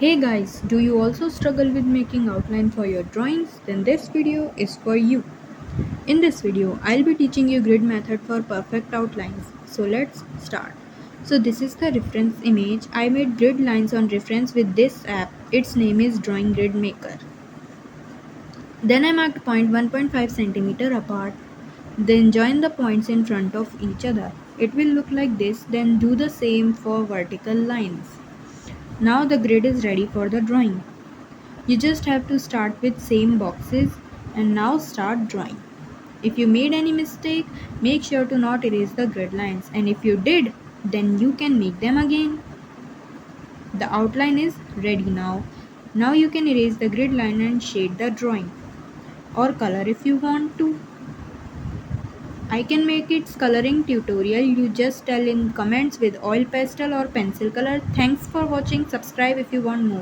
Hey guys, do you also struggle with making outline for your drawings? Then this video is for you. In this video, I'll be teaching you grid method for perfect outlines. So let's start. So this is the reference image. I made grid lines on reference with this app. Its name is Drawing Grid Maker. Then I marked point 1.5 cm apart. Then join the points in front of each other. It will look like this. Then do the same for vertical lines. Now the grid is ready for the drawing. You just have to start with same boxes and now start drawing. If you made any mistake, make sure to not erase the grid lines, and if you did, then you can make them again. The outline is ready now. Now you can erase the grid line and shade the drawing or color if you want to. I can make its coloring tutorial. You just tell in comments with oil pastel or pencil color. Thanks for watching. Subscribe if you want more.